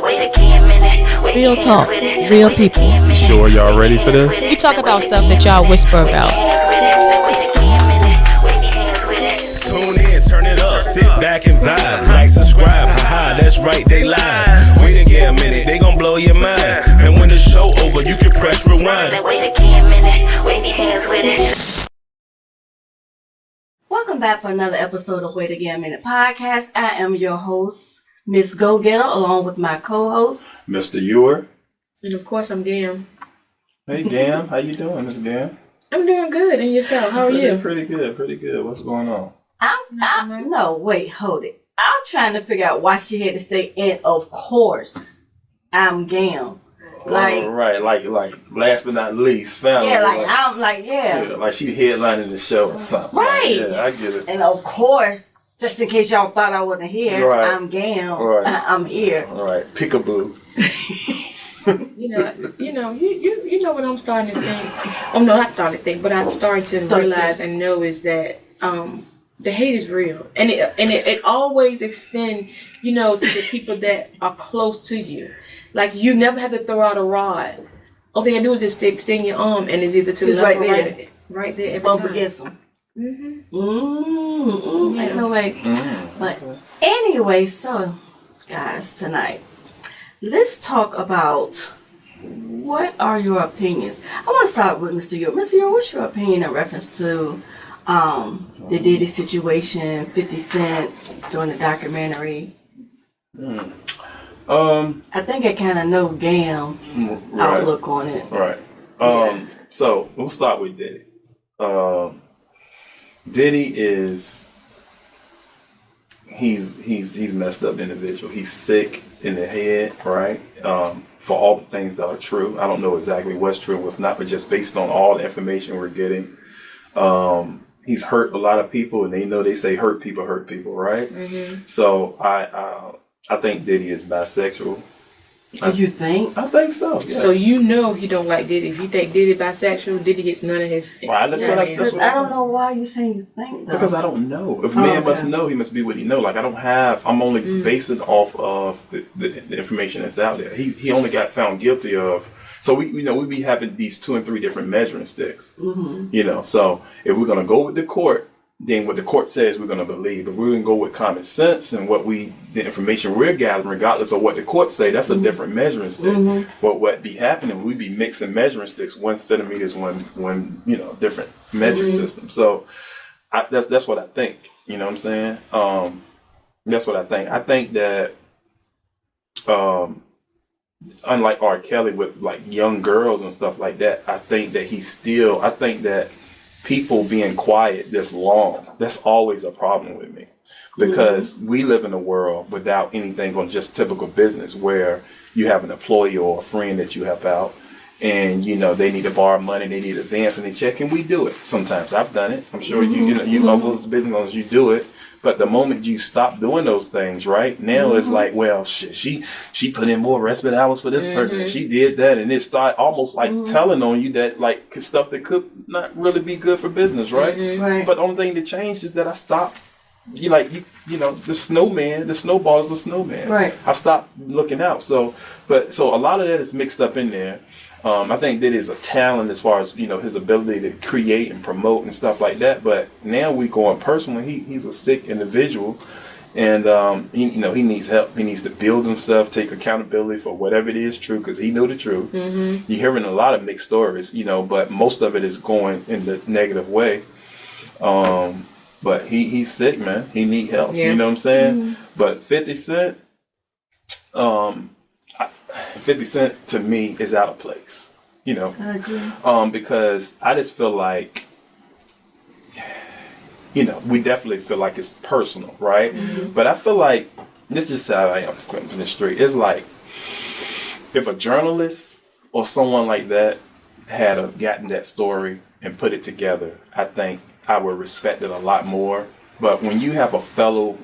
Real talk, real people. Sure, y'all ready for this? We talk about stuff that y'all whisper about. Tune in, turn it up, sit back and vibe. Like, subscribe, haha, that's right, they live. Wait again a minute, they gon' blow your mind. And when the show over, you can press rewind. Welcome back for another episode of Wait Again a Minute Podcast. I am your host, Miss Go Getter, along with my co-host, Mr. Ewer. And of course, I'm Gam. Hey, Gam. How you doing, Miss Gam? I'm doing good. And yourself? How are you? Pretty good. What's going on? hold it. I'm trying to figure out why she had to say, and of course, I'm Gam. Like, right, like last but not least, family. Yeah, like she headlining the show or something. Right. Yeah, I get it. And of course, just in case y'all thought I wasn't here, right. I'm Gam. Right. I'm here. All right, peekaboo. You know what I'm starting to think. I'm not starting to think, but I'm starting to realize and know is that the hate is real, and it always extend, to the people that are close to you. Like, you never have to throw out a rod. All they gotta do is just extend your arm, and it's either to the left or right there every Bump time. against them. Yeah. Ain't no way. But anyway, so guys, tonight let's talk about what are your opinions. I want to start with Mr. York. Mr. York, what's your opinion in reference to the Diddy situation, 50 Cent doing the documentary? I think I kind of know Gam outlook on it. Right. So we'll start with Diddy. Diddy is he's messed up individual. He's sick in the head, right? For all the things that are true. I don't know exactly what's true and what's not, but just based on all the information we're getting, he's hurt a lot of people, and they say hurt people, right? Mm-hmm. So I think Diddy is bisexual. You think? I think so. Yeah. So he don't like Diddy. If you think Diddy bisexual, Diddy gets none of his. Well, I don't know why you saying you think though. Because I don't know. If man must know, he must be what he know. Like, I'm only basing off of the information that's out there. He only got found guilty of. So we be having these 2 and 3 different measuring sticks. Mm-hmm. So if we're gonna go with the court, then what the court says we're gonna believe. If we're gonna go with common sense and the information we're gathering, regardless of what the court say, that's a different measuring stick. Mm-hmm. But what be happening, we be mixing measuring sticks, 1 centimeter is one different measuring system. So that's what I think. You know what I'm saying? That's what I think. I think that unlike R. Kelly with like young girls and stuff like that, I think that people being quiet this long, that's always a problem with me. Because we live in a world without anything on just typical business where you have an employee or a friend that you help out and, they need to borrow money, they need advance and they check, and we do it. Sometimes I've done it. I'm sure you love those business owners, you do it. But the moment you stop doing those things, right now, it's like, well, she put in more respite hours for this person. She did that, and it start almost like telling on you that like stuff that could not really be good for business, right? Right. But the only thing that changed is that I stopped. The snowball is a snowman. Right. I stopped looking out. So a lot of that is mixed up in there. I think that is a talent as far as, his ability to create and promote and stuff like that. But now we going personally, he's a sick individual, and he needs help. He needs to build himself, take accountability for whatever it is true, because he know the truth. You're hearing a lot of mixed stories, but most of it is going in the negative way. But he's sick, man. He need help. Yeah. You know what I'm saying? But 50 Cent, 50 Cent to me is out of place, I agree. because I just feel like, we definitely feel like it's personal, right? But I feel like, this is how I am from the street. It's like, if a journalist or someone like that had gotten that story and put it together, I think I would respect it a lot more. But when you have a fellow,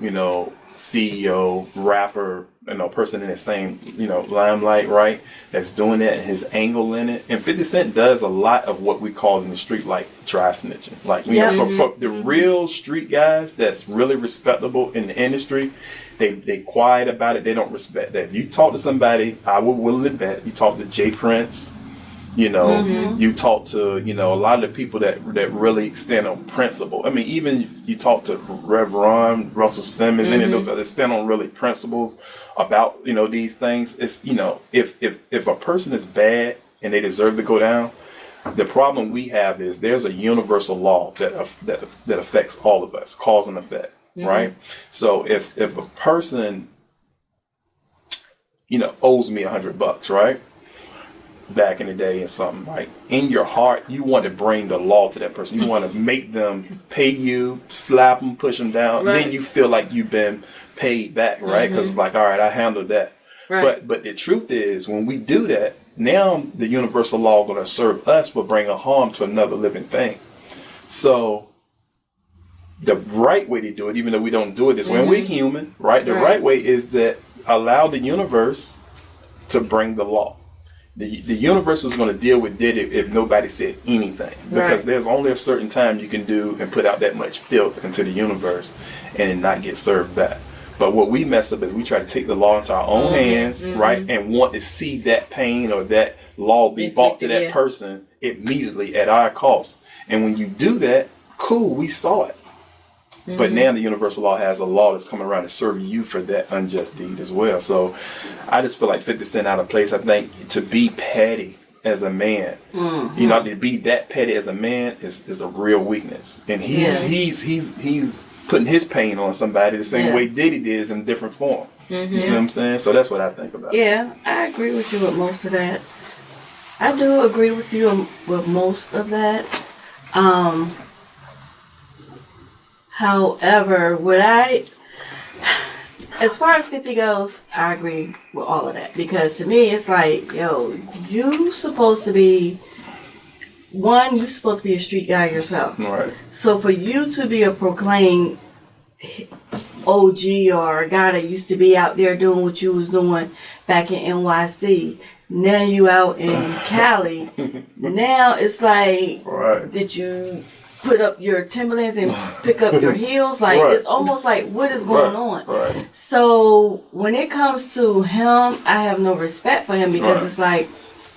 CEO, rapper, person in the same, limelight, right? That's doing that and his angle in it. And 50 Cent does a lot of what we call in the street like dry snitching. Like, for the real street guys that's really respectable in the industry, they quiet about it. They don't respect that. If you talk to somebody, I would willingly bet, you talk to Jay Prince, you talk to, a lot of the people that really stand on principle. I mean, even you talk to Rev Ron, Russell Simmons, any of those that stand on really principles about, these things. It's, if a person is bad and they deserve to go down, the problem we have is there's a universal law that affects all of us, cause and effect, right? So if a person, owes me $100, right? Back in the day or something, like in your heart, you want to bring the law to that person. You want to make them pay you, slap them, push them down. Right. Then you feel like you've been paid back, right? Because it's like, all right, I handled that. Right. But the truth is, when we do that, now the universal law is going to serve us for bringing harm to another living thing. So the right way to do it, even though we don't do it this way, and we're human, right? The right way is that allow the universe to bring the law. The universe was going to deal with Diddy if nobody said anything, because there's only a certain time you can do and put out that much filth into the universe and it not get served back. But what we mess up is we try to take the law into our own hands, right, and want to see that pain or that law be brought to that person immediately at our cost. And when you do that, cool, we saw it. But now the universal law has a law that's coming around to serve you for that unjust deed as well. So I just feel like 50 Cent out of place. I think to be petty as a man, to be that petty as a man is a real weakness. And he's putting his pain on somebody the same way Diddy did in a different form. You see what I'm saying? So that's what I think about it. Yeah, I agree with you with most of that. I do agree with you with most of that. However, as far as 50 goes, I agree with all of that. Because to me, it's like, you're supposed to be a street guy yourself. Right. So for you to be a proclaimed OG or a guy that used to be out there doing what you was doing back in NYC, now you out in Cali. Now it's like, did you put up your Timberlands and pick up your heels? Like, it's almost like, what is going on? Right. So when it comes to him, I have no respect for him because it's like,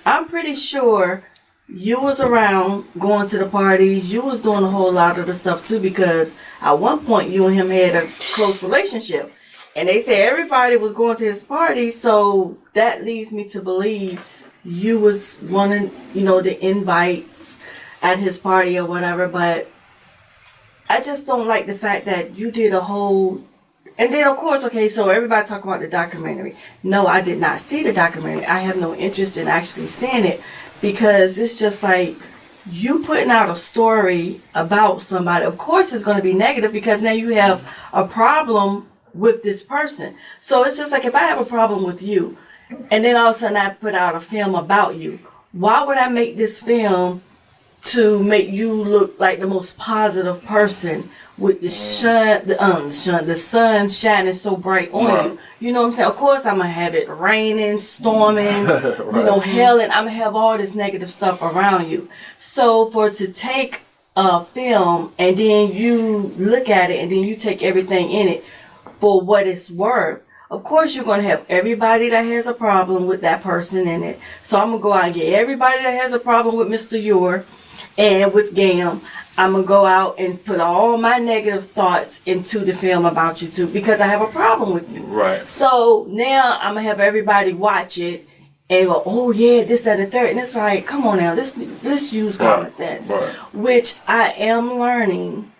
I'm pretty sure you was around going to the parties. You was doing a whole lot of the stuff too, because at one point you and him had a close relationship. And they say everybody was going to his party, so that leads me to believe you was wanting, the invites at his party or whatever. But I just don't like the fact that you did a whole, and then of course, so everybody talk about the documentary. No, I did not see the documentary. I have no interest in actually seeing it, because it's just like you putting out a story about somebody. Of course it's going to be negative, because now you have a problem with this person. So it's just like, if I have a problem with you and then all of a sudden I put out a film about you, why would I make this film to make you look like the most positive person with the sun shining so bright on you? You know what I'm saying? Of course I'm gonna have it raining, storming, hailing. I'm gonna have all this negative stuff around you. So to take a film and then you look at it and then you take everything in it for what it's worth, of course you're going to have everybody that has a problem with that person in it. So I'm going to go out and get everybody that has a problem with Mr. Ure and with Gam. I'm going to go out and put all my negative thoughts into the film about you too, because I have a problem with you. Right. So now I'm going to have everybody watch it and go, oh yeah, this, that, and the third. And it's like, come on now, let's use common sense. Right. Which I am learning.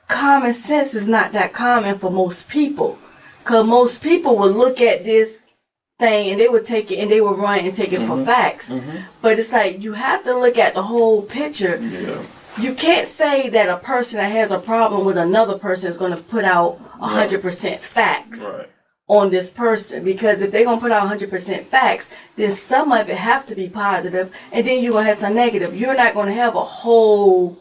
Common sense is not that common for most people. Because most people will look at this thing and they would take it and they would run and take it for facts. But it's like, you have to look at the whole picture. Yeah. You can't say that a person that has a problem with another person is going to put out 100% facts on this person. Because if they're going to put out 100% facts, then some of it have to be positive, and then you're going to have some negative. You're not going to have a whole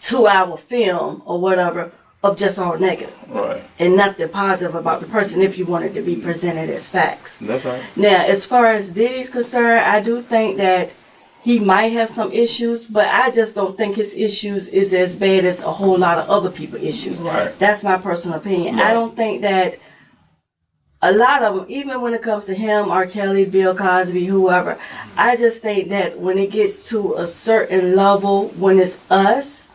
2-hour film or whatever of just all negative. Right. And nothing positive about the person if you wanted to be presented as facts. That's right. Now, as far as Diddy's concerned, I do think that he might have some issues, but I just don't think his issues is as bad as a whole lot of other people's issues. Right. That's my personal opinion. Right. I don't think that a lot of them, even when it comes to him, R. Kelly, Bill Cosby, whoever, I just think that when it gets to a certain level, when it's us,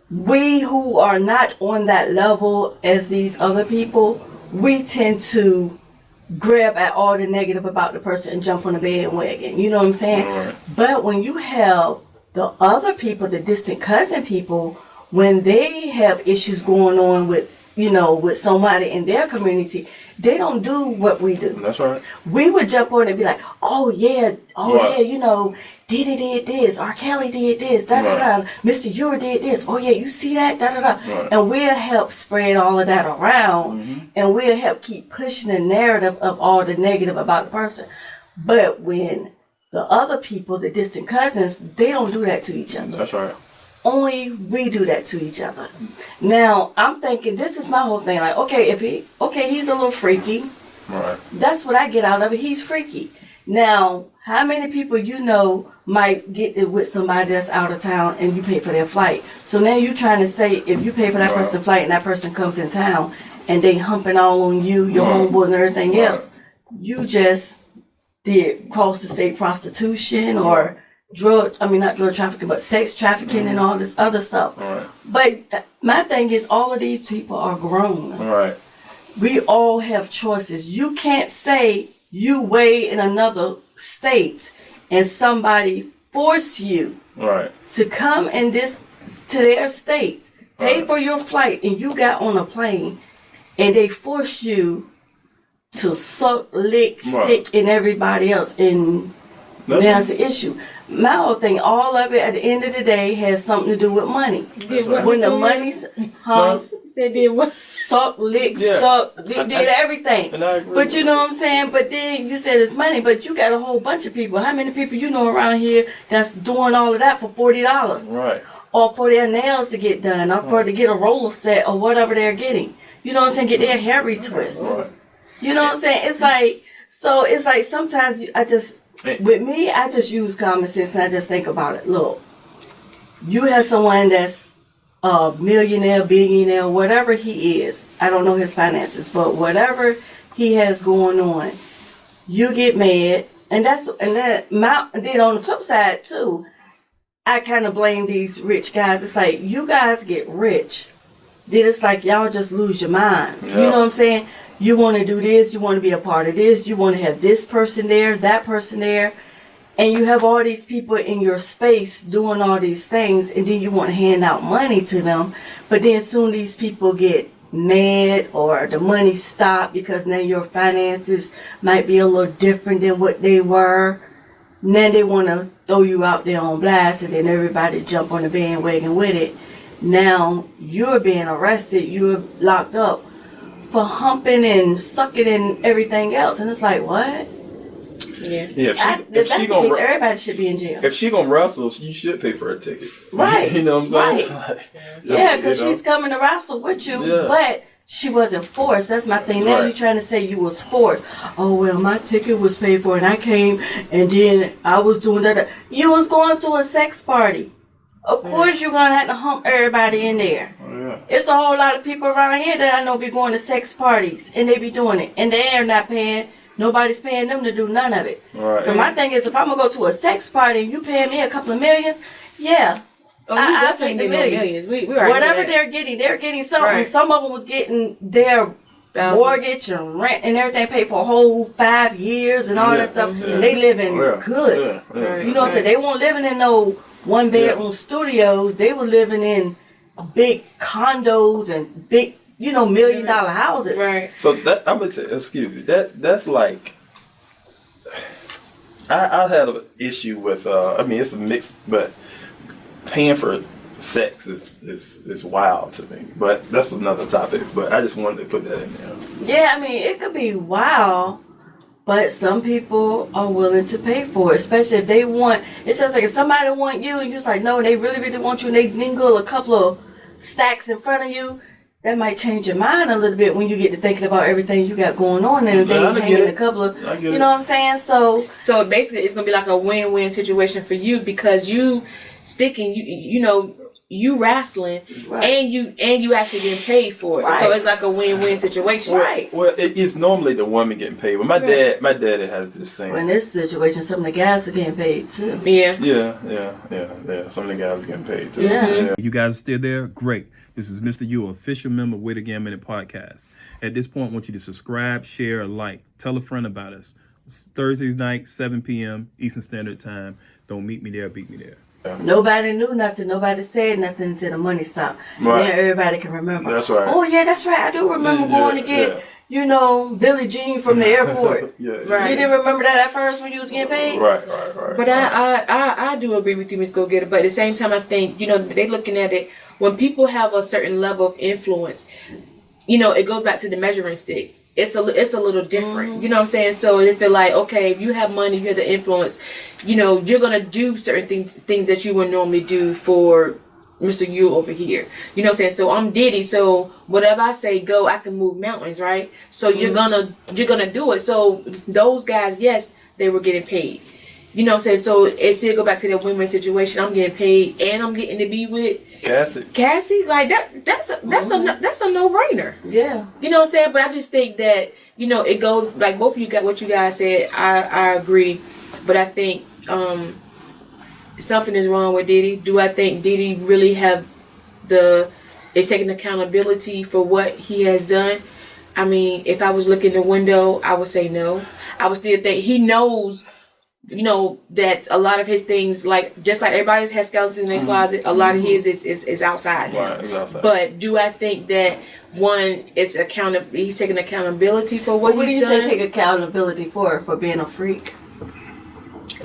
we who are not on that level as these other people, we tend to grab at all the negative about the person and jump on the bandwagon. You know what I'm saying? Right. But when you have the other people, the distant cousin people, when they have issues going on with, you know, with somebody in their community, they don't do what we do. That's right. We would jump on and be like, oh yeah, Right. you know, Diddy did this, R. Kelly did this, da da da, Mr. Ure did this, oh yeah, you see that, da da da. Right. And we'll help spread all of that around, and we'll help keep pushing the narrative of all the negative about the person. But when the other people, the distant cousins, they don't do that to each other. That's right. Only we do that to each other. Now, I'm thinking, this is my whole thing. Like, he's a little freaky. Right. That's what I get out of it. He's freaky. Now, how many people you know might get it with somebody that's out of town and you pay for their flight? So now you're trying to say if you pay for that person's flight and that person comes in town and they humping all on you, your homeboy and everything else, you just did cross the state prostitution or not drug trafficking, but sex trafficking and all this other stuff. Right. But my thing is, all of these people are grown. Right. We all have choices. You can't say you way in another state and somebody force you Right. to come to their state, pay for your flight, and you got on a plane and they force you to suck, lick, stick in everybody else, and that's the issue. My whole thing, all of it at the end of the day has something to do with money. When the money's, said did what? Suck, lick, stuck, did everything. And I agree But you know what I'm saying? But then you said it's money, but you got a whole bunch of people. How many people you know around here that's doing all of that for $40? Right. Or for their nails to get done, or for to get a roller set, or whatever they're getting. You know what I'm saying? Get their hair retwist. Right. You know what I'm saying? It's like sometimes with me, I just use common sense and I just think about it. Look, you have someone that's a millionaire, billionaire, whatever he is. I don't know his finances, but whatever he has going on, you get mad, and then on the flip side too, I kind of blame these rich guys. It's like you guys get rich, then it's like y'all just lose your minds. Yeah. You know what I'm saying? You want to do this, you want to be a part of this, you want to have this person there, that person there, and you have all these people in your space doing all these things, and then you want to hand out money to them, but then soon these people get mad or the money stop because now your finances might be a little different than what they were. And then they want to throw you out there on blast, and then everybody jump on the bandwagon with it. Now you're being arrested, you're locked up for humping and sucking and everything else, and it's like, what? Yeah. If That's the case, everybody should be in jail. If she gonna wrestle, you should pay for a ticket. Right. You know what I'm saying? Right. Yeah, because she's coming to wrestle with you, but she wasn't forced. That's my thing. Now you're trying to say you was forced. Oh, well, my ticket was paid for and I came and then I was doing that. You was going to a sex party. Of course you're going to have to hump everybody in there. Oh, yeah. It's a whole lot of people around here that I know be going to sex parties and they be doing it. And they are not paying. Nobody's paying them to do none of it. Right. So my thing is, if I'm going to go to a sex party and you paying me a couple of million, yeah. I'll take the millions. We whatever they're getting something. Right. Some of them was getting their mortgage and rent and everything paid for a whole 5 years and all that stuff. Mm-hmm. They living good. Yeah. You know what I'm saying? They weren't living in no one bedroom studios. They were living in big condos and big, $1 million houses. Right. So that I'm gonna tell you, excuse me. That's like I had an issue with. It's a mix, but paying for sex is wild to me. But that's another topic. But I just wanted to put that in there. Yeah, it could be wild, but some people are willing to pay for it, especially if they want. It's just like if somebody want you and you're like, no, they really, really want you, and they mingle a couple of stacks in front of you, that might change your mind a little bit when you get to thinking about everything you got going on and then you hang in a couple of, you know what I'm saying? So basically it's going to be like a win-win situation for you because you sticking, you know, you wrestling and you actually getting paid for it. Right. So it's like a win-win situation. Right. Well, it's normally the woman getting paid. But my dad has this saying. Well, in this situation, some of the guys are getting paid too. Yeah. Some of the guys are getting paid too. Yeah. You guys are still there? Great. This is Mr. U, official member of Wait Again Minute Podcast. At this point, I want you to subscribe, share, like, tell a friend about us. It's Thursdays night, 7 p.m. Eastern Standard Time. Don't meet me there, beat me there. Nobody knew nothing. Nobody said nothing until the money stopped. Right. Then everybody can remember. That's right. Oh, yeah, that's right. I do remember going to get, you know, Billie Jean from the airport. Right. You didn't remember that at first when you was getting paid? Right. But I do agree with you, Ms. Go Getter. But at the same time, I think, you know, they looking at it, when people have a certain level of influence, you know, it goes back to the measuring stick. It's a little different. You know what I'm saying? So they feel like, okay, if you have money, you have the influence, you know, you're going to do certain things that you would normally do for Mr. U over here. You know what I'm saying? So I'm Diddy, so whatever I say go, I can move mountains, right? So you're gonna do it. So those guys, yes, they were getting paid. You know what I'm saying? So it still go back to the win-win situation. I'm getting paid and I'm getting to be with Cassie, like that's a no-brainer. Yeah. You know what I'm saying? But I just think that, you know, it goes like both of you got what you guys said. I agree. But I think something is wrong with Diddy. Do I think Diddy really is taking accountability for what he has done? I mean, if I was looking the window, I would say no. I would still think he knows, you know, that a lot of his things, like just like everybody has skeletons in their closet, a lot of his is outside now. Right, it's outside. But do I think that he's taking accountability for what he's done? What do you say take accountability for being a freak?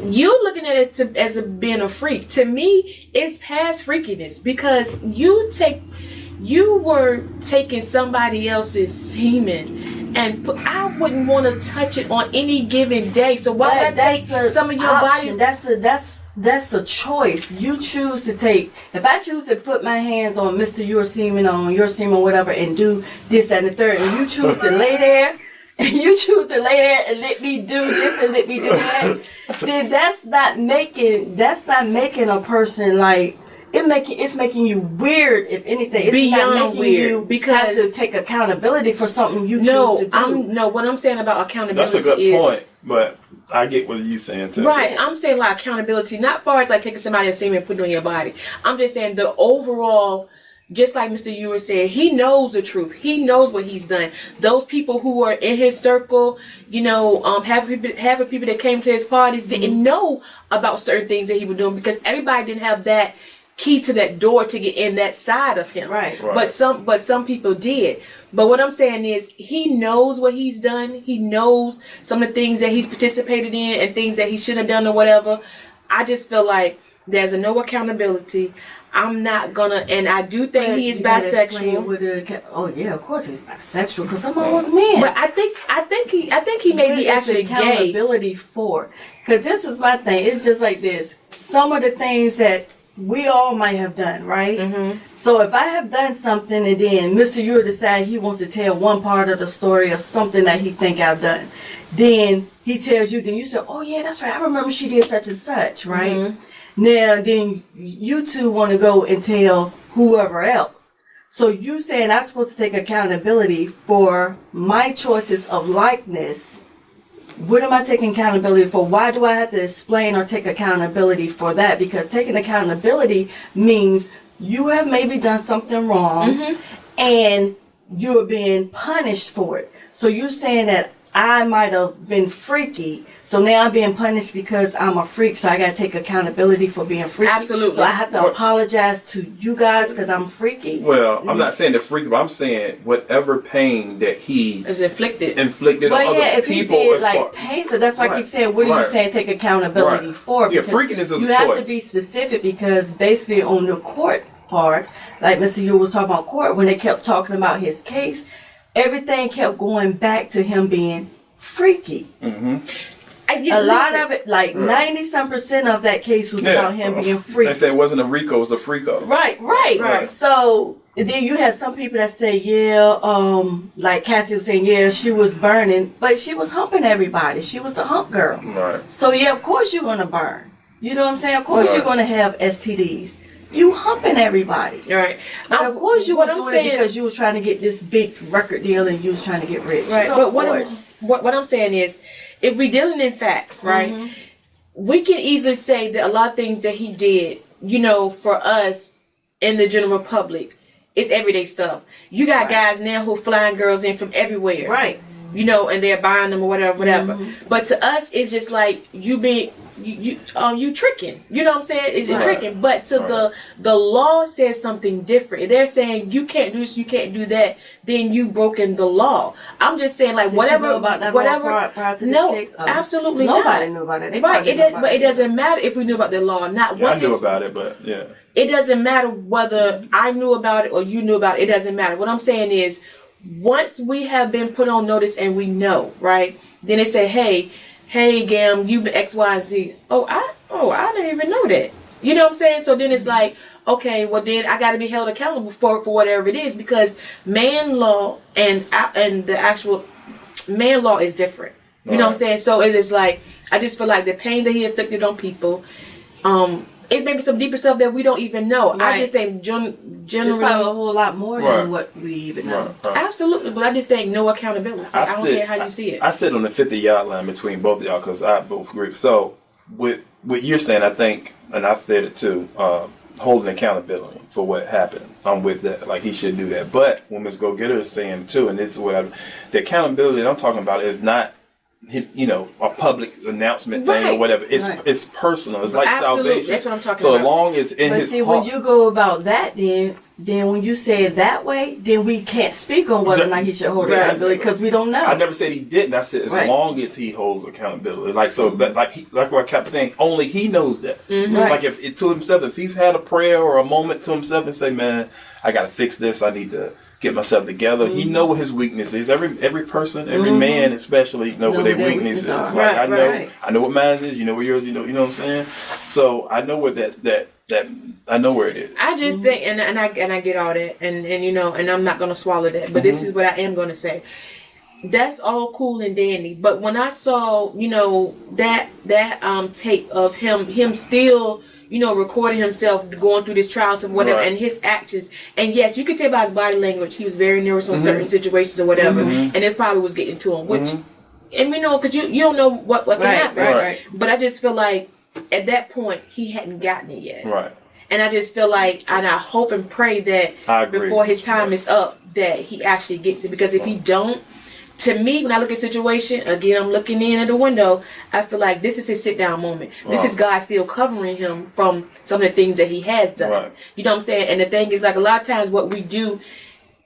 You looking at it as being a freak. To me, it's past freakiness because you were taking somebody else's semen, and I wouldn't want to touch it on any given day. So why would I take some of your option. body? That's a choice. You choose to take. If I choose to put my hands on Mr. Your semen, on your semen, whatever, and do this, that, and the third, and you choose to lay there. You choose to lay there and let me do this and let me do that, then that's not making a person like it's making you weird. If anything, it's beyond not making weird you because have to take accountability for something you choose to do. What I'm saying about accountability that's a good point, but I get what you're saying too. Right, I'm saying like accountability, not far as like taking somebody else's semen and putting it on your body. I'm just saying the overall. Just like Mr. Ewer said, he knows the truth. He knows what he's done. Those people who were in his circle, you know, half the people that came to his parties didn't know about certain things that he was doing because everybody didn't have that key to that door to get in that side of him. Right. But some people did. But what I'm saying is he knows what he's done. He knows some of the things that he's participated in and things that he should have done or whatever. I just feel like there's no accountability. I'm not gonna, and I do think he is bisexual. Oh yeah, of course he's bisexual because some of us men. But I think he may be actually gay. Accountability for, because this is my thing. It's just like this. Some of the things that we all might have done, right? Mm-hmm. So if I have done something and then Mr. Ewer decide he wants to tell one part of the story or something that he think I've done, then he tells you. Then you say, "Oh yeah, that's right. I remember she did such and such," right? Mm-hmm. Now, then you two want to go and tell whoever else. So you saying I'm supposed to take accountability for my choices of likeness. What am I taking accountability for? Why do I have to explain or take accountability for that? Because taking accountability means you have maybe done something wrong and you're being punished for it. So you're saying that I might have been freaky, so now I'm being punished because I'm a freak, so I got to take accountability for being freaky. Absolutely. So I have to apologize to you guys because I'm freaky. Well, I'm not saying the freaky, but I'm saying whatever pain that he is inflicted on well, yeah, other if people. He did like pain, so that's why I keep saying, what are you saying take accountability for? Yeah, freakiness is a choice. You have to be specific because basically on the court part, like Mr. Ewer was talking about court, when they kept talking about his case, everything kept going back to him being freaky. Mm-hmm. A lot of it, like 90-some% of that case was about him being freaky. They say it wasn't a RICO, it was a FRICO. Right. So And then you had some people that say, yeah, like Cassie was saying, yeah, she was burning, but she was humping everybody. She was the hump girl. Right. So yeah, of course you're gonna burn. You know what I'm saying? Of course you're gonna have STDs. You humping everybody. Right. But of course you what was I'm doing saying, it because you was trying to get this big record deal and you was trying to get rich. right. So But of what course. I'm saying is, if we're dealing in facts, right, we can easily say that a lot of things that he did, you know, for us in the general public, it's everyday stuff. You got guys now who flying girls in from everywhere. Right. You know, and they're buying them or whatever. But to us, it's just like you tricking. You know what I'm saying? It's just tricking. But to the law says something different. If they're saying you can't do this, you can't do that, then you broken the law. I'm just saying, like, Did whatever, you know about that whatever. law prior to this No, case? absolutely Nobody not. knew about it. They Right. probably didn't know about But it doesn't matter if we knew about the law or not. Yeah, I Once knew it's- about it, but yeah. it doesn't matter whether I knew about it or you knew about it. It doesn't matter. What I'm saying is, once we have been put on notice and we know, right? Then they say, hey, Gam, you X, Y, and Z. I didn't even know that. You know what I'm saying? So then it's like, okay, well then I got to be held accountable for whatever it is, because man law and the actual man law is different. You know what I'm saying? So it is like, I just feel like the pain that he inflicted on people, it's maybe some deeper stuff that we don't even know. Right. I just think generally, It's probably a whole lot more than what we even know. Right. absolutely, but I just think no accountability. I don't care how you see it. I sit on the 50-yard line between both of y'all because I both agree. So with what you're saying, I think, and I've said it too, holding accountability for what happened. I'm with that. Like, he should do that. But what Ms. Go Getter is saying too, and this is what the accountability that I'm talking about is not, you know, a public announcement thing or whatever. It's personal. It's like Absolutely. salvation. That's what I'm talking so about. So long as in But his see, heart. when you go about that, then when you say it that way, then we can't speak on whether or not he should hold accountability because we don't know. I never said he didn't. I said as long as he holds accountability. Like, so that, like what I kept saying, only he knows that. Like, if it to himself, if he's had a prayer or a moment to himself and say, man, I got to fix this. I need to get myself together. He know what his weakness is. Every person, every man especially know what their weaknesses is. Like, I know what mine is. You know what yours. You know what I'm saying. So I know what that I know where it is. I just think, and I get all that, and you know, and I'm not gonna swallow that. But this is what I am gonna say. That's all cool and dandy. But when I saw, you know, that tape of him still, you know, recording himself going through this trials and whatever, and his actions. And yes, you could tell by his body language, he was very nervous on certain situations or whatever, and it probably was getting to him. Which, and we know, because you don't know what can happen. Right. But I just feel like at that point he hadn't gotten it yet. Right. And I just feel like, and I hope and pray that before his time is up, that he actually gets it. Because if he don't, to me, when I look at the situation, again, I'm looking in at the window, I feel like this is his sit-down moment. This is God still covering him from some of the things that he has done. Right. You know what I'm saying? And the thing is, like, a lot of times what we do,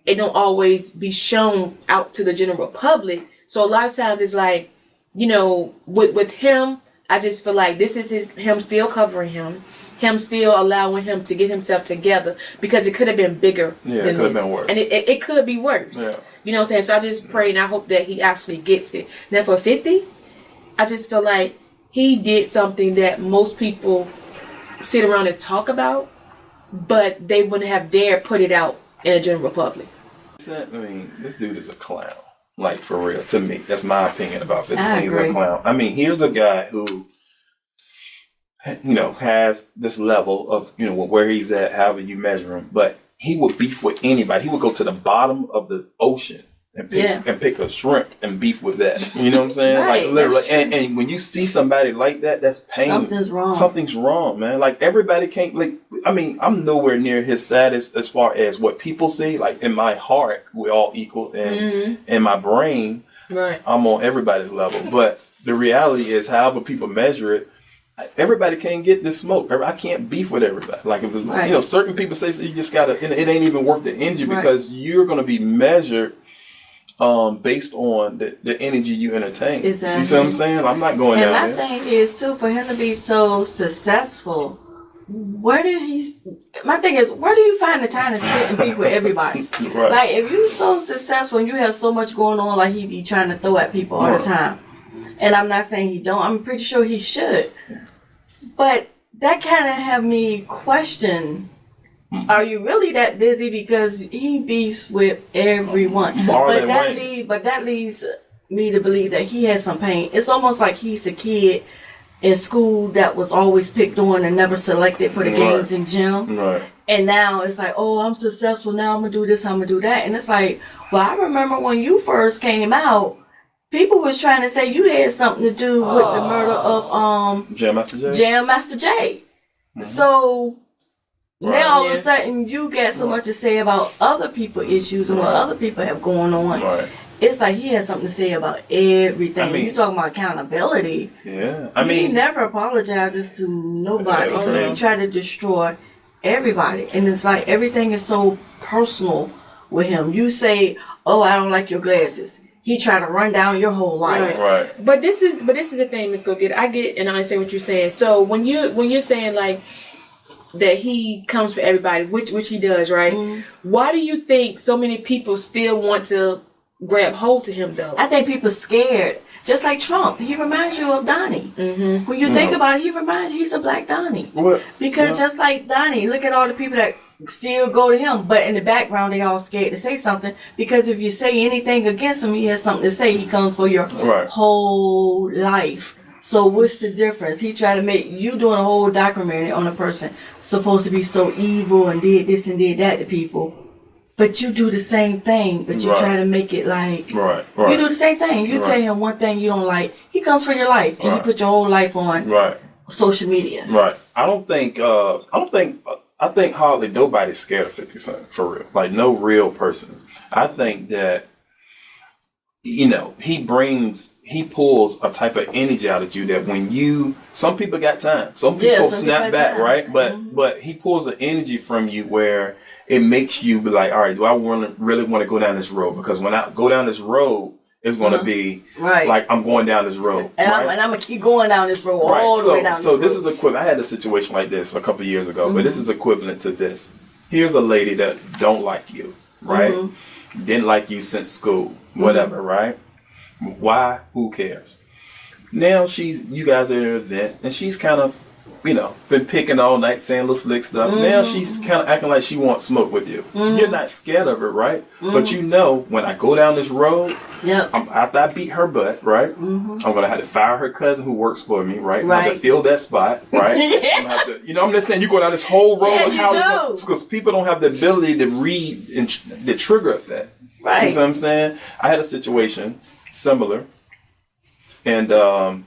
it don't always be shown out to the general public. So a lot of times it's like, you know, with him, I just feel like this is him still covering him still allowing him to get himself together, because it could have been bigger than it could have this. been worse. And it could be worse. Yeah. You know what I'm saying? So I just pray and I hope that he actually gets it. Now for 50, I just feel like he did something that most people sit around and talk about, but they wouldn't have dared put it out in a general public. I mean, this dude is a clown. Like, for real, to me. That's my opinion about 50 I Cent. He's a agree. clown. I mean, here's a guy who, you know, has this level of, you know, where he's at, however you measure him, but he would beef with anybody. He would go to the bottom of the ocean and pick a shrimp and beef with that. You know what I'm saying? Right, like, literally. And when you see somebody like that, that's pain. Something's wrong. Something's wrong, man. Like, everybody can't, like, I mean, I'm nowhere near his status as far as what people see. Like, in my heart, we're all equal. And in my brain, Right. I'm on everybody's level. But the reality is, however people measure it, everybody can't get this smoke. I can't beef with everybody. Like, if it's, you know, certain people say, so you just gotta, it ain't even worth the energy, because you're gonna be measured based on the energy you entertain. Exactly. You see what I'm saying? I'm not going And down my there. thing is too, for him to be so successful, where do you find the time to sit and be with everybody? Right. Like, if you're so successful and you have so much going on, like he be trying to throw at people all the time. And I'm not saying he don't. I'm pretty sure he should. But that kind of have me question Are you really that busy? Because he beefs with everyone. But that leads me to believe that he has some pain. It's almost like he's a kid in school that was always picked on and never selected for the games in gym. Right. And now it's like, oh, I'm successful. Now I'm going to do this, I'm going to do that. And it's like, well, I remember when you first came out, people was trying to say you had something to do with the murder of Jam Master Jay. Jam Master Jay. So now all of a sudden you got so much to say about other people's issues and what other people have going on. Right. It's like he has something to say about everything. I mean, you talking about accountability. Yeah. He never apologizes to nobody. He tried to destroy everybody. And it's like everything is so personal with him. You say, oh, I don't like your glasses. He tried to run down your whole life. Right. But this is the thing, Ms. Go Get It. I get and I understand what you're saying. So when you're saying like that he comes for everybody, which he does, right? Mm-hmm. Why do you think so many people still want to grab hold to him though? I think people scared. Just like Trump, he reminds you of Donnie. Mm-hmm. When you think about it, he reminds you he's a black Donnie. What? Because just like Donnie, look at all the people that still go to him, but in the background they all scared to say something, because if you say anything against him, he has something to say. He comes for your whole life. So what's the difference? He tried to make you doing a whole documentary on a person supposed to be so evil and did this and did that to people. But you do the same thing, but you try to make it like you do the same thing. You tell him one thing you don't like, he comes for your life, and you put your whole life on social media. Right. I think hardly nobody's scared of 50 Cent, for real. Like, no real person. I think that, he pulls a type of energy out of you that when some people got time. Some people snap back, right? But he pulls an energy from you where it makes you be like, all right, do I really want to go down this road? Because when I go down this road, it's going to be like I'm going down this road. And I'm going to keep going down this road all the way down this road. So this is equivalent. I had a situation like this a couple of years ago, but this is equivalent to this. Here's a lady that don't like you, right? Didn't like you since school, whatever, right? Why? Who cares? Now you guys are at an event, and she's kind of, been picking all night, saying little slick stuff. Now she's kind of acting like she wants smoke with you. You're not scared of her, right? But when I go down this road, after I beat her butt, right? I'm going to have to fire her cousin who works for me, right? I'm going to fill that spot, right? I'm gonna have to, I'm just saying, you go down this whole road of houses, because people don't have the ability to read the trigger effect. Right. You see what I'm saying? I had a situation similar, and I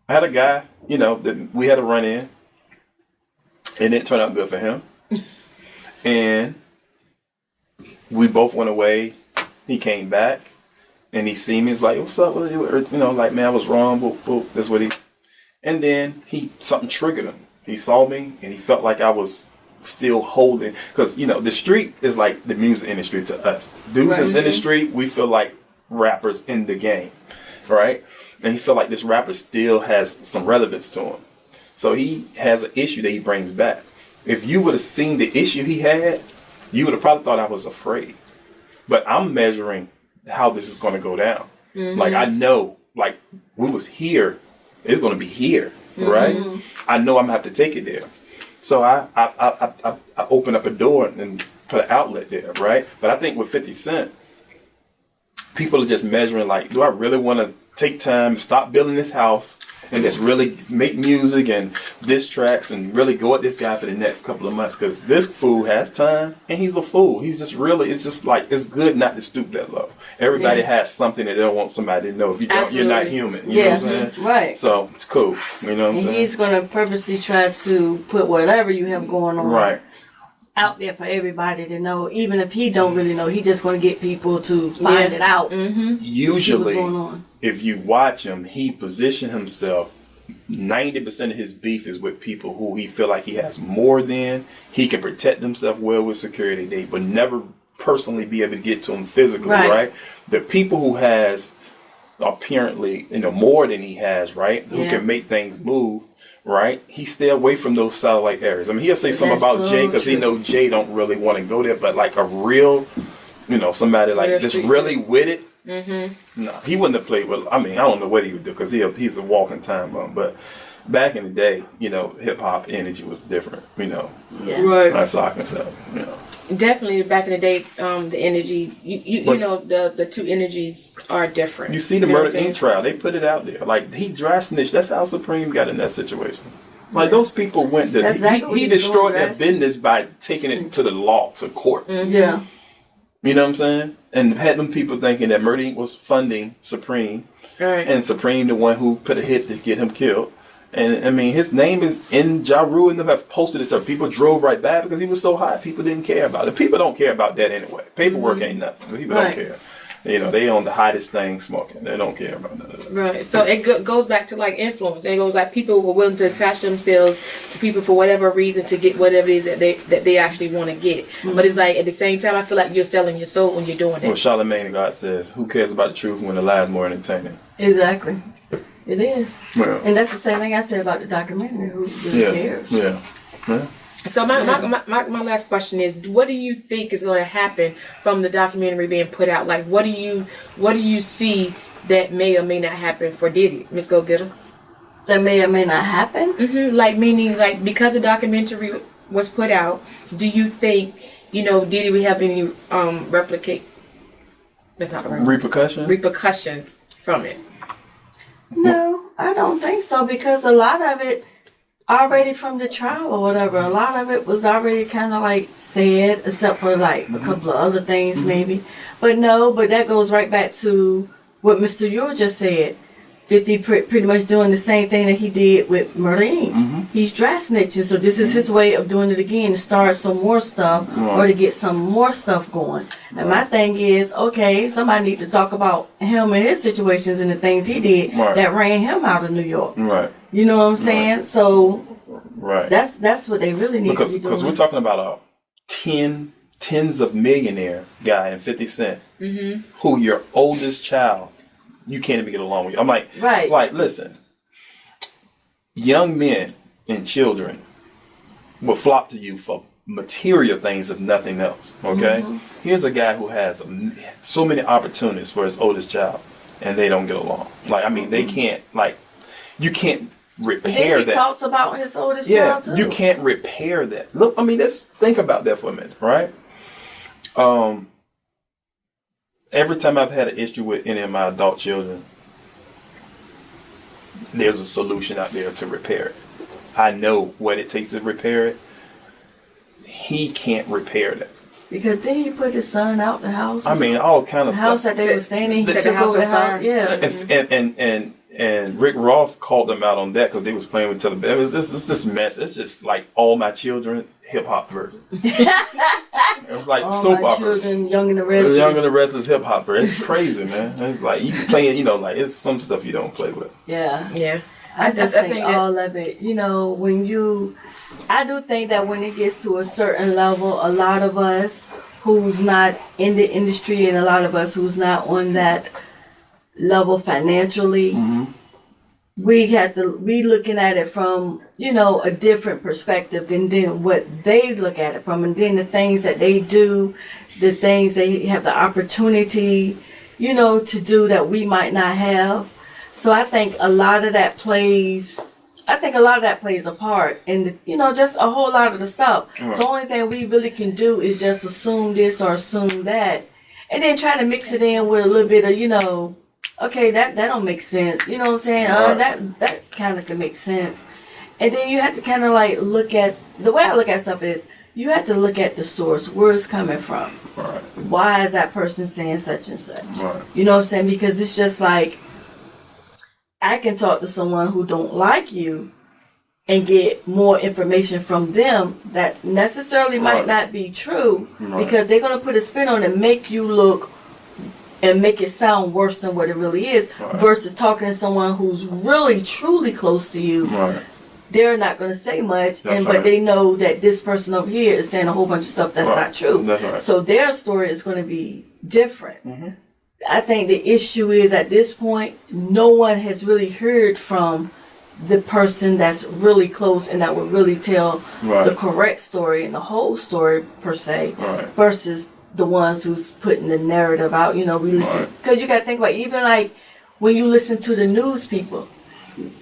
had a guy, that we had a run in. It didn't turn out good for him. And we both went away. He came back and he seen me. He's like, what's up with you? Like, man, I was wrong. Boop, boop. That's what and then something triggered him. He saw me and he felt like I was still holding, because, the street is like the music industry to us. Dudes that's in the street, we feel like rappers in the game, right? And he felt like this rapper still has some relevance to him. So he has an issue that he brings back. If you would have seen the issue he had, you would have probably thought I was afraid. But I'm measuring how this is going to go down. Like, I know, like, we was here, it's going to be here, right? I know I'm going to have to take it there. So I open up a door and put an outlet there, right? But I think with 50 Cent, people are just measuring, like, do I really want to take time, stop building this house, and just really make music and diss tracks and really go at this guy for the next couple of months? Because this fool has time, and he's a fool. He's just really, it's just like, it's good not to stoop that low. Everybody has something that they don't want somebody to know. If you don't, you're not human. You know what I'm saying? Right. So it's cool. You know what I'm saying? He's going to purposely try to put whatever you have going on out there for everybody to know. Even if he don't really know, he's just going to get people to find it out. Usually, if you watch him, he position himself, 90% of his beef is with people who he feel like he has more than. He can protect himself well with security. They would never personally be able to get to him physically, right? The people who has apparently, more than he has, right? Who can make things move, right? He stay away from those satellite areas. I mean, he'll say something about Jay because he know Jay don't really want to go there, but like a real, somebody like just really with it. No, he wouldn't have played with. I mean, I don't know what he would do because he's a walking time bomb. But back in the day, you know, hip hop energy was different. You know, Right. that's all I can say. You know. Definitely back in the day, the energy, you know, the two energies are different. You see the know what Murder I'm Inc. trial, they put it out there. Like, he dry snitched. That's how Supreme got in that situation. Like, those people went to, That's exactly what he he destroyed doing, their right? business by taking it to the law, to court. Yeah. You know what I'm saying? And had them people thinking that Murder Inc. was funding Supreme. Right. And Supreme, the one who put a hit to get him killed. And I mean, his name is in Ja Rule, and have posted it, so people drove right by because he was so hot. People didn't care about it. People don't care about that anyway. Paperwork ain't nothing. People don't care. You know, they own the hottest thing smoking. They don't care about that. Right. So it goes back to like influence. It goes like people were willing to attach themselves to people for whatever reason to get whatever it is that they actually want to get. But it's like at the same time, I feel like you're selling your soul when you're doing it. Well, Charlamagne God says, "Who cares about the truth when the lie is more entertaining?" Exactly. It is. Yeah. And that's the same thing I said about the documentary. Who really cares? Yeah. So my last question is, what do you think is going to happen from the documentary being put out? Like, what do you see that may or may not happen for Diddy, Miss Go Getter? That may or may not happen. Like, meaning, like, because the documentary was put out, do you think, you know, Diddy will have any repercussions from it? No, I don't think so, because a lot of it already from the trial or whatever, a lot of it was already kind of like said, except for like a couple of other things maybe. But no, but that goes right back to what Mr. Ewell just said. 50 pretty much doing the same thing that he did with Murder Inc. He's dry snitching, so this is his way of doing it again, to start some more stuff or to get some more stuff going. And my thing is, okay, somebody need to talk about him and his situations and the things he did that ran him out of New York. Right. You know what I'm saying? So Right. that's what they really need to be doing. Because we're talking about a tens of millionaire guy in 50 Cent, who your oldest child, you can't even get along with. I'm like, listen, young men and children will flock to you for material things if nothing else. Okay, here's a guy who has so many opportunities for his oldest child, and they don't get along. Like, I mean, they can't, like, you can't repair then he that. talks about his oldest child too. You can't repair that. Look, I mean, let's think about that for a minute, right? Every time I've had an issue with any of my adult children, there's a solution out there to repair it. I know what it takes to repair it. He can't repair that. Because then he put his son out the house. I mean, all kind of the stuff. house that they were staying in, he Set took the house over the on fire. house. Yeah. And Rick Ross called them out on that because they was playing with each other. It was this mess. It's just like All My Children hip hop version. It was like All soap My opera. Children, Young and the Restless. Young and the Restless hip hop version. It's crazy, man. It's like you playing, you know, like it's some stuff you don't play with. Yeah. Yeah. I just think that all of it, you know, I do think that when it gets to a certain level, a lot of us who's not in the industry and a lot of us who's not on that level financially, we have to be looking at it from, you know, a different perspective than what they look at it from. And then the things that they do, the things they have the opportunity, you know, to do that we might not have. So I think a lot of that plays a part in, you know, just a whole lot of the stuff. Right. The only thing we really can do is just assume this or assume that. And then try to mix it in with a little bit of, you know, okay, that don't make sense. You know what I'm saying? Right. That kind of can make sense. And then you have to kind of like look at, the way I look at stuff is, you have to look at the source, where it's coming from. Right. Why is that person saying such and such? Right. You know what I'm saying? Because it's just like, I can talk to someone who don't like you and get more information from them that necessarily might not be true, because they're going to put a spin on it and make you look and make it sound worse than what it really is, versus talking to someone who's really truly close to you. They're not going to say much, but they know that this person over here is saying a whole bunch of stuff that's not true. That's right. So their story is going to be different. I think the issue is, at this point, no one has really heard from the person that's really close and that would really tell the correct story and the whole story per se, versus the ones who's putting the narrative out. You know, we listen, because you got to think about, even like when you listen to the news people,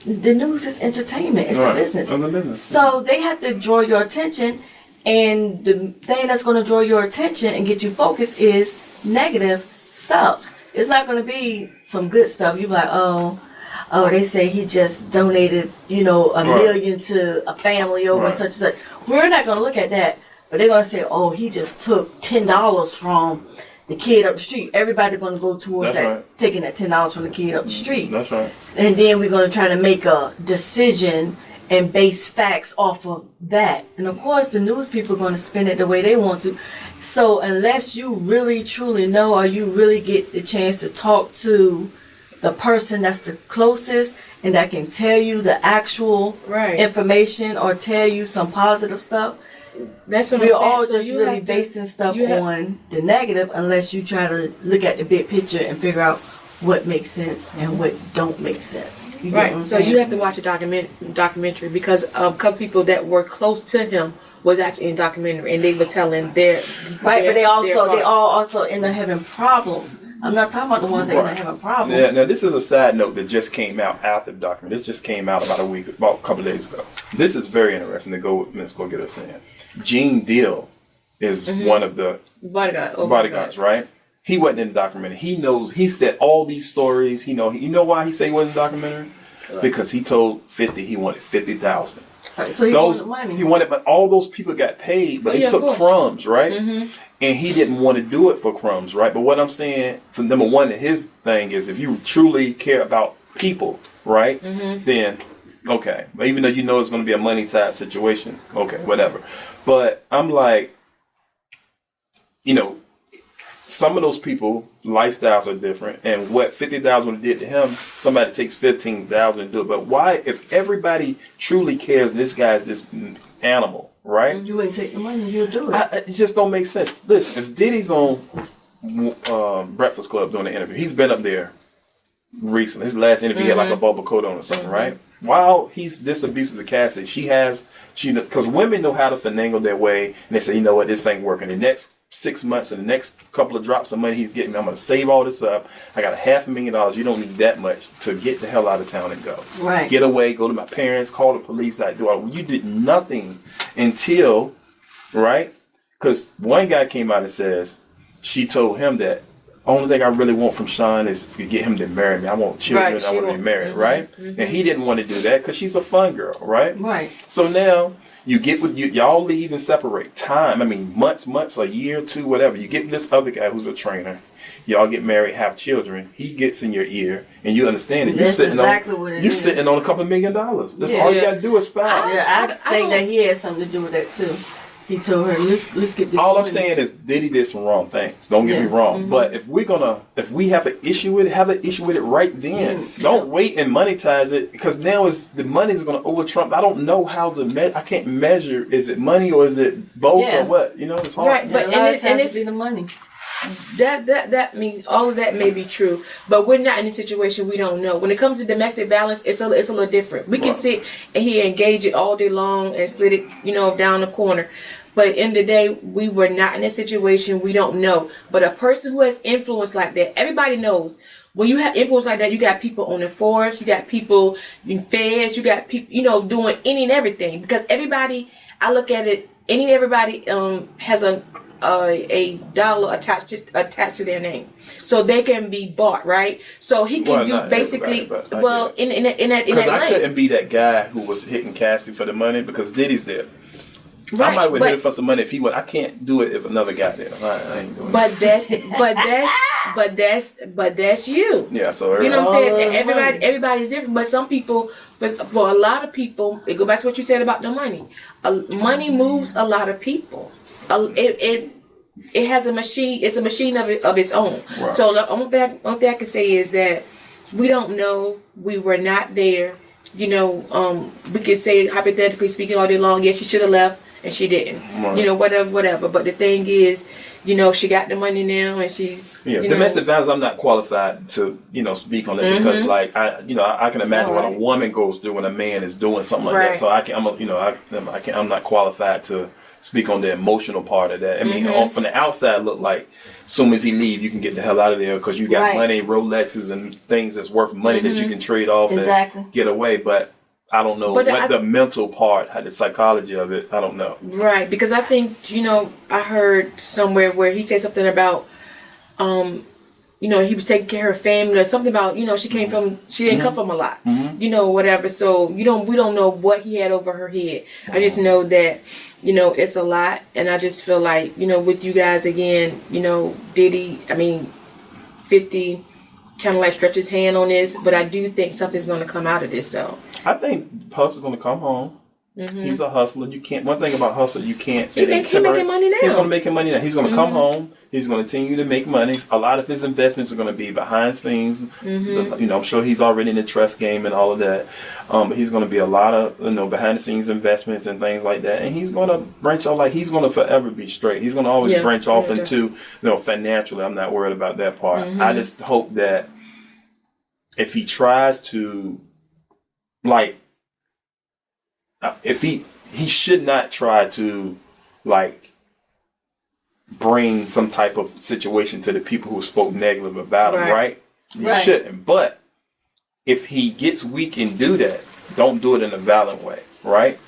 the news is entertainment. It's a business. It's a business. So they have to draw your attention, and the thing that's going to draw your attention and get you focused is negative stuff. It's not going to be some good stuff. You're like, oh, they say he just donated, $1 million to a family over and such and such. We're not going to look at that, but they're going to say, oh, he just took $10 from the kid up the street. Everybody's going to go towards taking that $10 from the kid up the street. That's right. And then we're going to try to make a decision and base facts off of that. And of course, the news people are going to spin it the way they want to. So unless you really truly know, or you really get the chance to talk to the person that's the closest and that can tell you the actual information or tell you some positive stuff, that's what we're I'm saying. all So just you really have to- basing stuff on the negative, unless you try to look at the big picture and figure out what makes sense and what don't make sense. You get what I'm Right. So saying? you have to watch a documentary because a couple people that were close to him was actually in documentary, and they were telling their right, but they all part. also end up having problems. I'm not talking about the ones that end up having problems. Yeah, now this is a side note that just came out after the documentary. This just came out about a couple of days ago. This is very interesting to go. Let's go get us in. Gene Deal is one of the bodyguards, right? He wasn't in the documentary. He knows. He said all these stories. You know why he said he wasn't in the documentary? Because he told 50 he wanted 50,000. So he wanted money. He wanted, but all those people got paid, but they took crumbs, right? And he didn't want to do it for crumbs, right? But what I'm saying, so number one, his thing is if you truly care about people, right? Then, okay. But even though you know it's going to be a money side situation, okay, whatever. But I'm like, some of those people, lifestyles are different, and what 50,000 did to him, somebody takes 15,000 to do it. But why, if everybody truly cares, this guy's this animal, right? You wouldn't take the money, you'll do it. It just don't make sense. Listen, if Diddy's on Breakfast Club doing an interview, he's been up there recently. His last interview, he had like a bubble coat on or something, right? While he's this abusive to Cassie, because women know how to finagle their way, and they say, you know what, this ain't working. The next 6 months and the next couple of drops of money he's getting, I'm going to save all this up. I got $500,000. You don't need that much to get the hell out of town and go. Right. Get away, go to my parents, call the police. You did nothing until, right? Because one guy came out and says, she told him that only thing I really want from Sean is to get him to marry me. I want children. Right, I want to be married, right? And he didn't want to do that because she's a fun girl, right? Right. So now you get with y'all leave and separate. Time, months, a year, 2, whatever. You get this other guy who's a trainer. Y'all get married, have children. He gets in your ear, and you understand it. You're sitting on a couple $1 million. That's all you got to do is file. I think that he had something to do with that too. He told her, let's get this. All I'm saying is Diddy did some wrong things. Don't get me wrong. But if we have an issue with it, have an issue with it right then. Don't wait and monetize it, because now the money is going to over trump. I don't know how to I can't measure. Is it money or is it both or what? It's hard. Right, but and it's the money. That means all of that may be true, but we're not in a situation we don't know. When it comes to domestic violence, it's a little different. We can sit and engage it all day long and split it, down the corner. But at the end of the day, we were not in a situation we don't know. But a person who has influence like that, everybody knows. When you have influence like that, you got people on the force, you got people in feds, you got people, doing any and everything. Because everybody, I look at it, everybody has a dollar attached to their name, so they can be bought, right? So he can do basically in that because I lane. couldn't be that guy who was hitting Cassie for the money because Diddy's there. Right, I might would hit him for some money if he would. I can't do it if another guy did. I ain't doing it. But that's you. Yeah, so you know what I'm saying? Everybody's different, but some people, for a lot of people, it go back to what you said about the money. Money moves a lot of people. It has a machine. It's a machine of its own. Right. So the only thing I can say is that we don't know. We were not there. We could say, hypothetically speaking, all day long, yes, she should have left and she didn't. Right. Whatever. But the thing is, she got the money now and she's domestic violence. I'm not qualified to speak on it because I can imagine what a woman goes through when a man is doing something like that. So I'm not qualified to speak on the emotional part of that. I mean, from the outside, look like as soon as he leave, you can get the hell out of there because you got money, Rolexes, and things that's worth money that you can trade off and get away. But I don't know the mental part, how the psychology of it. I don't know. Right, because I think I heard somewhere where he said something about he was taking care of her family or something about, she didn't come from a lot, whatever. So we don't know what he had over her head. I just know that, it's a lot. And I just feel like, with you guys again, Diddy, 50 kind of like stretch his hand on this, but I do think something's going to come out of this though. I think Puff's going to come home. He's a hustler. You can't. One thing about hustle, you can't. He's making money now. He's going to make money now. He's going to come home. He's going to continue to make money. A lot of his investments are going to be behind scenes. I'm sure he's already in the trust game and all of that. But he's going to be a lot of behind the scenes investments and things like that. And he's going to branch off. Like he's going to forever be straight. He's going to always branch off into financially. I'm not worried about that part. I just hope that if he tries to if he should not try to bring some type of situation to the people who spoke negative about him, right? He shouldn't. But if he gets weak and do that, don't do it in a violent way, right?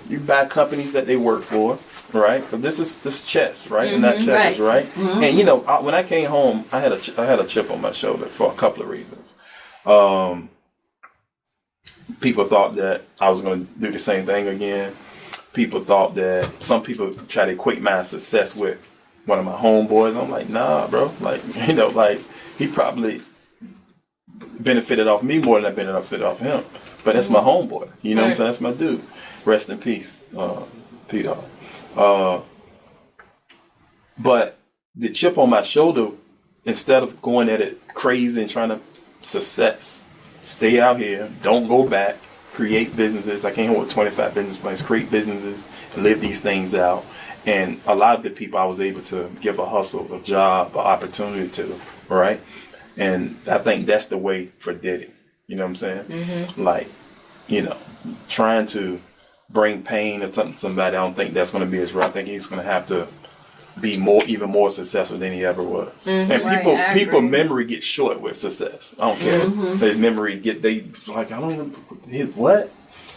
You buy companies that they work for, right? Because this chess, right? And not checkers, right? And when I came home, I had a chip on my shoulder for a couple of reasons. People thought that I was going to do the same thing again. People thought that some people try to equate my success with one of my homeboys. I'm like, nah, bro. He probably benefited off me more than I benefited off him. But that's my homeboy. You know what I'm saying? That's my dude. Rest in peace, Peter. But the chip on my shoulder, instead of going at it crazy and trying to success, stay out here, don't go back, create businesses. I came home with 25 business plans, create businesses, and live these things out. And a lot of the people I was able to give a hustle, a job, an opportunity to, right? And I think that's the way for Diddy. You know what I'm saying? Trying to bring pain or something to somebody, I don't think that's going to be his role. I think he's going to have to be even more successful than he ever was. And people memory gets short with success. I don't care. Their memory I don't know what?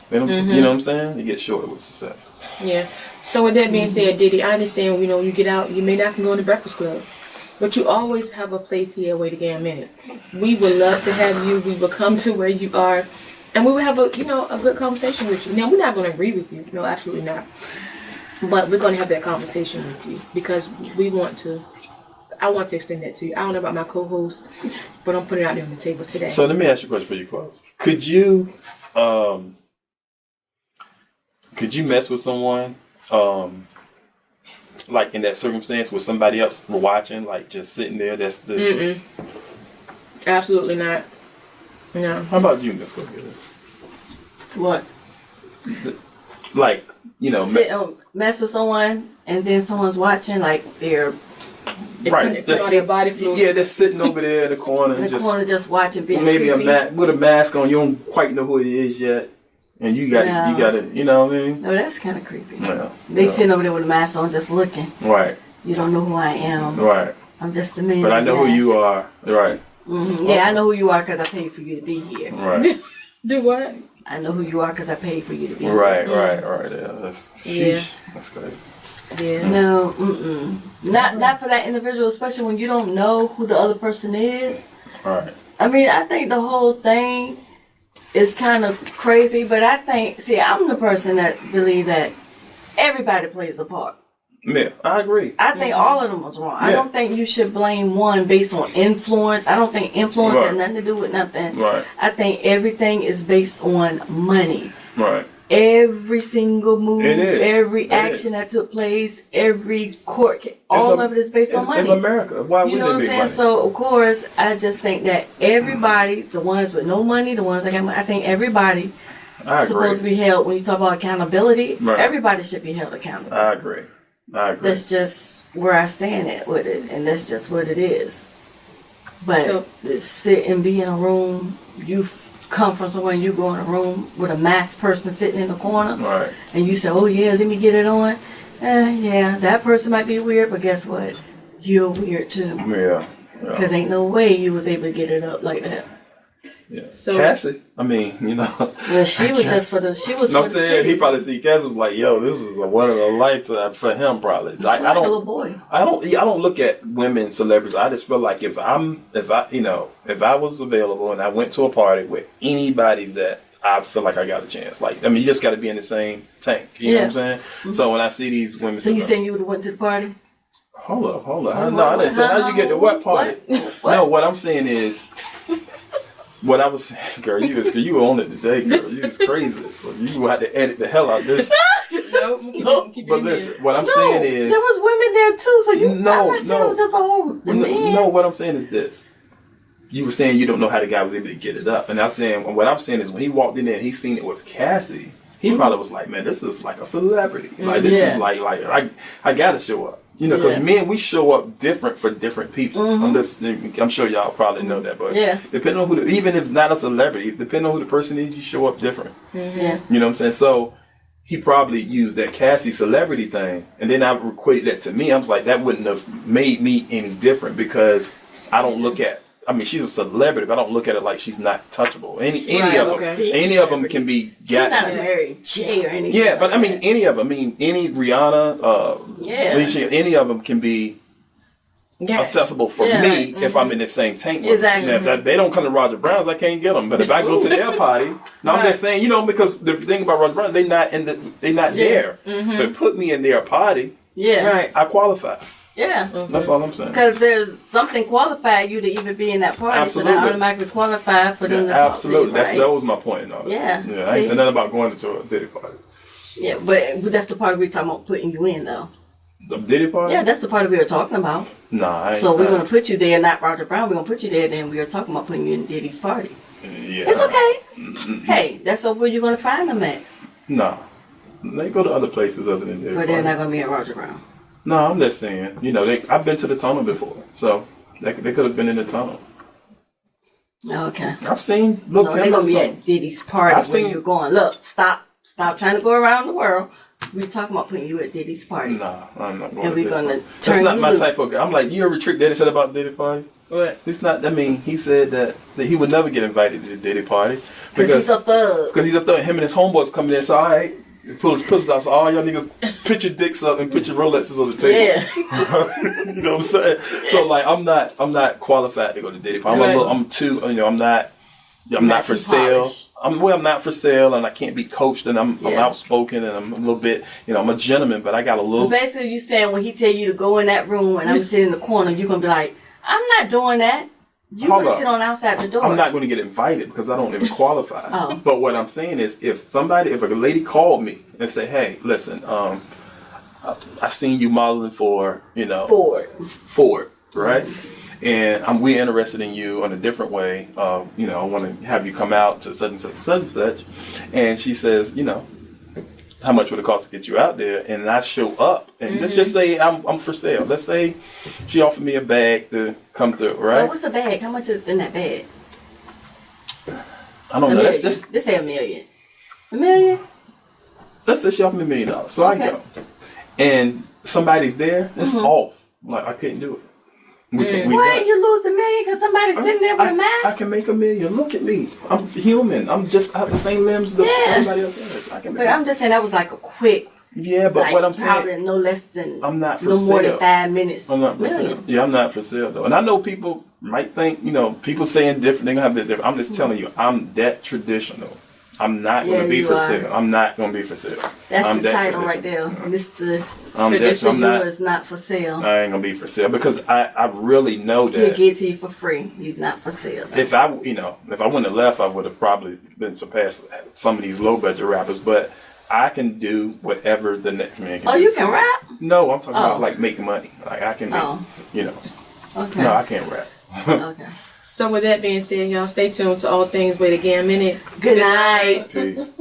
They don't, you know what I'm saying? They get short with success. Yeah. So with that being said, Diddy, I understand, you get out, you may not can go in the Breakfast Club, but you always have a place here at Wait Again a Minute. We would love to have you. We will come to where you are, and we will have a good conversation with you. Now, we're not going to agree with you. No, absolutely not. But we're going to have that conversation with you because I want to extend that to you. I don't know about my co-host, but I'm putting it out there on the table today. So let me ask you a question before you close. Could you mess with someone, in that circumstance with somebody else watching, just sitting there? That's the... Absolutely not. No. How about you, Miss Cookie? What? Mess with someone and then someone's watching, they're put on their body fluid. Yeah, they're sitting over there in the corner. Just watching. Being maybe creepy. With a mask on. You don't quite know who it is yet, and you got to, you know what I mean? No, that's kind of creepy. Yeah. They sitting over there with a mask on, just looking. Right. You don't know who I am. Right. I'm just a man. But I know who you are. Right. Yeah, I know who you are because I paid for you to be here. Right. Do what? I know who you are because I paid for you to be here. Right. Yeah, that's crazy. Yeah. No, not for that individual, especially when you don't know who the other person is. Right. I think the whole thing is kind of crazy, but I'm the person that believe that everybody plays a part. Yeah, I agree. I think all of them was wrong. Yeah. I don't think you should blame one based on influence. I don't think influence has nothing to do with nothing. Right. I think everything is based on money. Right. Every single move, every action that took place, every court case, all of it is based on money. It's America. Why would you know it be what I'm saying? money? So, of course, I just think that everybody, the ones with no money, the ones that got money, I think everybody is supposed to be held. When you talk about accountability, everybody should be held accountable. I agree. That's just where I stand at with it, and that's just what it is. But to sit and be in a room, come from somewhere and you go in a room with a masked person sitting in the corner, Right. and you say, "Oh yeah, let me get it on." Yeah, that person might be weird, but guess what? You're weird too. Yeah. Because ain't no way you was able to get it up like that. Yeah. So- Cassie, I mean, Well, she was just for the. She was No, for I'm the saying city. he probably see Cassie was like, "Yo, this is a one in a lifetime for him." Probably. Like I a little don't, boy. I don't look at women celebrities. I just feel like if I was available and I went to a party with anybody that I feel like I got a chance. Like, I mean, you just got to be in the same tank. You know what I'm saying? Mm-hmm. So when I see these women, So you saying you would have went to the party? Hold up. No, I didn't say how you get to what party. What? No, what I'm saying is. What I was saying, girl, you were on it today, girl. You was crazy. You had to edit the hell out of this. But listen, what I'm saying is... there was women there too, so you... No, I'm not saying it was just a whole man. No, what I'm saying is this. You were saying you don't know how the guy was able to get it up. And what I'm saying is when he walked in there and he seen it was Cassie, he probably was like, man, this is like a celebrity. Like, this is like I got to show up. You know, because men, we show up different for different people. I'm sure y'all probably know that, but depending on who, even if not a celebrity, depending on who the person is, you show up different. Yeah. You know what I'm saying? So he probably used that Cassie celebrity thing, and then I equated that to me. I was like, that wouldn't have made me any different because I don't look at. I mean, she's a celebrity, but I don't look at it like she's not touchable. Any of them can be. She's not a Mary J or anything. Yeah, but I mean, any of them. I mean, any Rihanna, Alicia, any of them can be accessible for me if I'm in the same tank with them. Now, if they don't come to Roger Brown's, I can't get them. But if I go to their party, I'm just saying, you know, because the thing about Roger Brown, they're not there. But put me in their party, I qualify. Yeah. That's all I'm saying. Because there's something qualified you to even be in that party, Absolutely. so that automatically qualified for them to talk to you, right? That was my point. Yeah. I ain't saying nothing about going to a Diddy party. Yeah, but that's the part we're talking about putting you in, though. The Diddy party? Yeah, that's the part we were talking about. Nah, I ain't. So we're going to put you there, not Roger Brown. We're going to put you there, then we are talking about putting you in Diddy's party. Yeah. It's okay. Hey, that's where you're going to find them at. Nah. They go to other places other than Diddy But party. they're not going to be at Roger Brown. No, I'm just saying, you know, I've been to the tunnel before, so they could have been in the tunnel. Okay. I've seen. No, they're going to be at Diddy's party where you're going. Look, stop trying to go around the world. We're talking about putting you at Diddy's party. Nah, I'm not going And to we're going to That's turn not you my loose. type of guy. I'm like, you ever trick Diddy said about Diddy party? What? It's not, I mean, he said that he would never get invited to the Diddy party. Because he's a thug. Because he's a thug. Him and his homeboys come in and say, all right. Pull his pussies out, so all y'all niggas put your dicks up and put your Rolexes on the table. Yeah. You know what I'm saying? So like, I'm not qualified to go to Diddy party. I'm not for sale. polished. I'm not for sale, and I can't be coached, and I'm outspoken, and I'm a little bit, I'm a gentleman, but I got a little. So basically, you saying when he tell you to go in that room and I'm sitting in the corner, you're gonna be like, I'm not doing that. You gonna sit on outside the door. I'm not going to get invited because I don't even qualify. Oh. But what I'm saying is, if a lady called me and say, "Hey, listen, I seen you modeling for, Ford, right? And we're interested in you in a different way. I want to have you come out to such and such, such and such." And she says, how much would it cost to get you out there? And I show up, and let's just say I'm for sale. Let's say she offered me a bag to come through, right? Well, what's a bag? How much is in that bag? I don't know. That's just Let's say $1 million. $1 million? let's say she offered me $1 million. So Okay. I go, and somebody's there. It's off. Like I couldn't do it. We Why done. you lose $1 million? Because somebody's sitting there with a mask? I can make $1 million. Look at me. I'm human. I have the same limbs that everybody else has. I can make But I'm just saying that was like a quick. Yeah, but like, what I'm saying, probably no less than. I'm not for no more sale. than 5 minutes. I'm not for million. sale. Yeah, I'm not for sale though. And I know people might think, people saying different. They're gonna have that different. I'm just telling you, I'm that traditional. I'm not gonna be you for are. sale. I'm not gonna be for sale. That's I'm the that title right there. Mr. I'm Traditional not. is not for sale. I ain't gonna be for sale because I really know He'll that get to you for free. He's not for sale. if I wouldn't have left, I would have probably been surpassed some of these low budget rappers. But I can do whatever the next man can do. Oh, you can rap? No, I'm talking about Oh. like making money. Like I can make, Okay. No, I can't rap. Okay. So with that being said, y'all stay tuned to All Things Wait Again a Minute. Good night. Peace.